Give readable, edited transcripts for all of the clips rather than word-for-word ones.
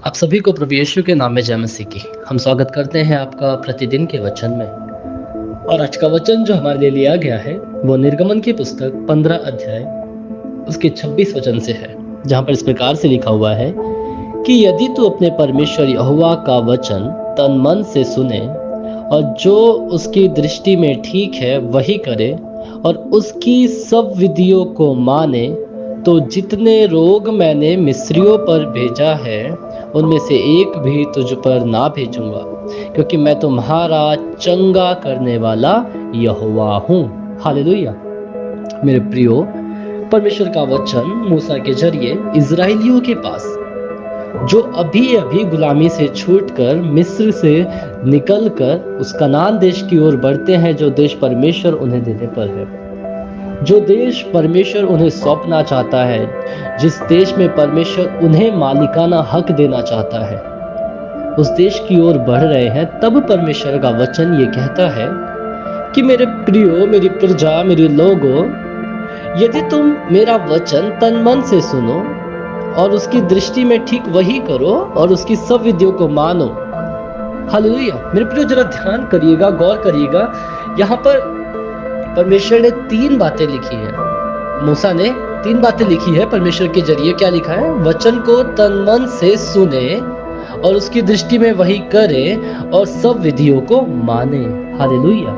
आप सभी को प्रभु यीशु के नाम में जय मसीह की। हम स्वागत करते हैं आपका प्रतिदिन के वचन में। और आज का वचन जो हमारे लिए लिया गया है वो निर्गमन की पुस्तक 15 अध्याय उसके 26 वचन से है, जहाँ पर इस प्रकार से लिखा हुआ है कि यदि तू अपने परमेश्वर यहोवा का वचन तन मन से सुने और जो उसकी दृष्टि में ठीक है वही करे और उसकी सब विधियों को माने, तो जितने रोग मैंने मिस्रियों पर भेजा है उनमें से एक भी तुझ पर ना भेजूंगा, क्योंकि मैं तुम्हारा चंगा करने वाला यहोवा हूँ। हालेलुया। मेरे प्रियो, परमेश्वर का वचन मूसा के जरिए इजराइलियों के पास, जो अभी अभी गुलामी से छूटकर मिस्र से निकलकर उस कनान देश की ओर बढ़ते हैं, जो देश परमेश्वर उन्हें देने पर है, जो देश परमेश्वर उन्हें सौंपना चाहता है, जिस देश में परमेश्वर उन्हें मालिकाना हक देना चाहता है, उस देश की ओर बढ़ रहे हैं। तब परमेश्वर का वचन ये कहता है कि मेरे प्रियो, मेरी प्रजा, मेरे लोगों, यदि तुम मेरा वचन तन मन से सुनो और उसकी दृष्टि में ठीक वही करो और उसकी सब विधियों को मानो। हालेलुया। मेरे प्रियो, जरा ध्यान करिएगा, गौर करिएगा। यहाँ पर परमेश्वर ने 3 बातें लिखी है। मूसा ने 3 बातें लिखी है परमेश्वर के जरिए। क्या लिखा है? वचन को तन मन से सुने और उसकी दृष्टि में वही करे और सब विधियों को माने। हालेलुया।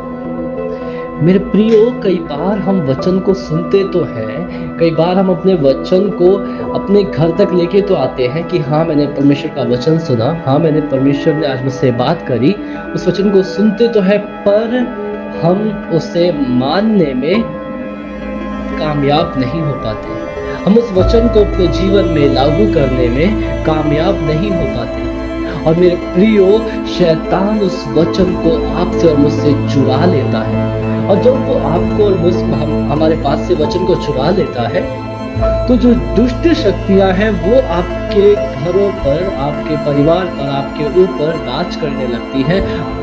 मेरे प्रियो, कई बार हम वचन को सुनते तो हैं, कई बार हम अपने वचन को अपने घर तक लेके तो आते हैं कि हाँ, मैंने परमेश्वर का वचन सुना, हाँ, मैंने परमेश्वर ने आज मुझसे बात करी। उस वचन को सुनते तो है, पर हम उसे मानने में कामयाब नहीं हो पाते। हम उस वचन को अपने जीवन में लागू करने में कामयाब नहीं हो पाते। और मेरे प्रियो, शैतान उस वचन को आपसे और मुझसे चुरा लेता है। और जब वो आपको और हमारे पास से वचन को चुरा लेता है, तो जो दुष्ट शक्तियां हैं वो आपके घरों पर, आपके परिवार पर, आपके ऊपर राज करने लगती है।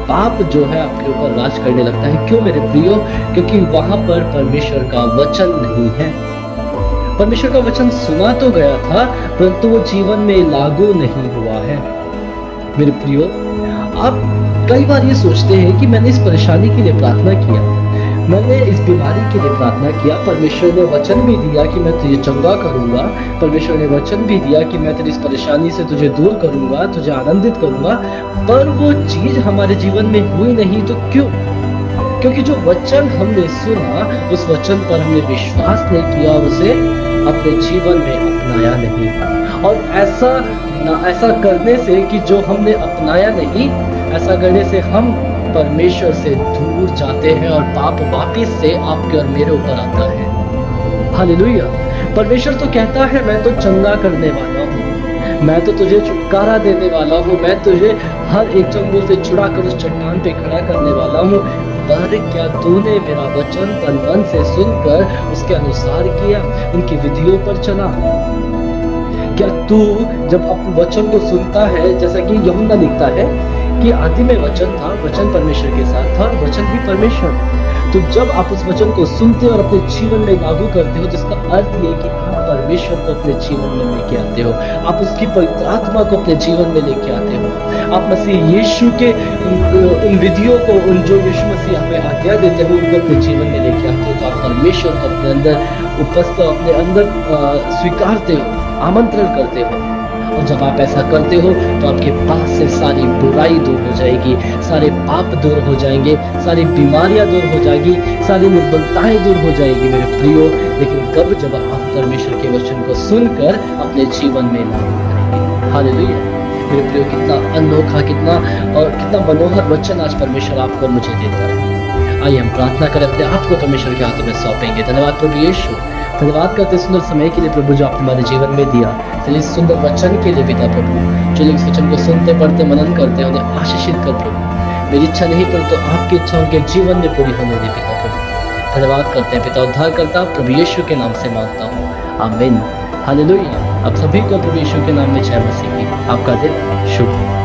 पाप जो है आपके ऊपर राज करने लगता है। क्यों मेरे प्रियो? क्योंकि वहां पर परमेश्वर का वचन नहीं है। परमेश्वर का वचन सुना तो गया था, परंतु वो जीवन में लागू नहीं हुआ है। मेरे प्रियो, आप कई बार ये सोचते हैं कि मैंने इस परेशानी के लिए प्रार्थना किया, मैंने इस बीमारी के लिए प्रार्थना किया, परमेश्वर ने वचन भी दिया कि मैं तुझे चंगा करूंगा, परमेश्वर ने वचन भी दिया कि मैं तेरी इस परेशानी से तुझे दूर करूंगा, तुझे आनंदित करूंगा, पर वो चीज हमारे जीवन में हुई नहीं। तो क्यों? क्योंकि जो वचन हमने सुना, उस वचन पर हमने विश्वास नहीं किया और उसे अपने जीवन में अपनाया नहीं। और ऐसा करने से कि जो हमने अपनाया नहीं, ऐसा करने से हम परमेश्वर से दूर जाते हैं और पाप वापिस से आपके और मेरे ऊपर आता है। हालेलुया। परमेश्वर तो कहता है, मैं तो चंगा करने वाला हूँ, मैं तो तुझे छुटकारा देने वाला हूँ, मैं तुझे हर एक चंगुल से छुड़ा कर उस चट्टान पे खड़ा करने वाला हूँ। पर क्या तूने मेरा वचन तन मन से सुनकर उसके अनुसार किया, उनकी विधियों पर चला? क्या तू जब अपने वचन को सुनता है, जैसा कि यूहन्ना लिखता है कि आदि में वचन था, वचन परमेश्वर के साथ था और वचन भी परमेश्वर। तो जब आप उस वचन को सुनते हो और अपने जीवन में लागू करते हो, जिसका अर्थ ये कि आप परमेश्वर को अपने जीवन में लेके आते हो, आप उसकी पवित्र आत्मा को अपने जीवन में लेके आते हो, आप मसीह यीशु के उन विधियों को, उन जो यीशु मसीह हमें आज्ञा देते हो, उनको अपने जीवन में लेके आते हो, तो आप परमेश्वर को अपने अंदर उपस्थित, अपने अंदर स्वीकारते हो, आमंत्रण करते हो। और जब आप ऐसा करते हो तो आपके पास से सारी बुराई दूर हो जाएगी, सारे पाप दूर हो जाएंगे, सारी बीमारियां दूर हो जाएगी, सारी निर्बलताएं दूर हो जाएगी मेरे प्रियो। लेकिन कब? जब आप परमेश्वर के वचन को सुनकर अपने जीवन में लागू करेंगे। हालेलुया। मेरे प्रियो, कितना अनोखा, कितना मनोहर वचन आज परमेश्वर आपको और मुझे देता है। आइए हम प्रार्थना करें, अपने आप को परमेश्वर के हाथों में सौंपेंगे। धन्यवाद प्रभु यीशु, धन्यवाद करते सुंदर समय के लिए प्रभु, जो आपने हमारे जीवन में दिया। चलिए सुंदर वचन के लिए पिता प्रभु, चलिए इस वचन को सुनते, पढ़ते, मनन करते, उन्हें आशीषित कर प्रभु। मेरी इच्छा नहीं परंतु आपकी इच्छा उनके जीवन में पूरी होने दे पिता प्रभु। धन्यवाद करते हैं पिता, उद्धार करता प्रभु यीशु के नाम से मांगता हूँ, आमीन। हालेलुया। आप सभी को प्रभु यीशु के नाम में जय मसीह की। आपका दिन शुभ हो।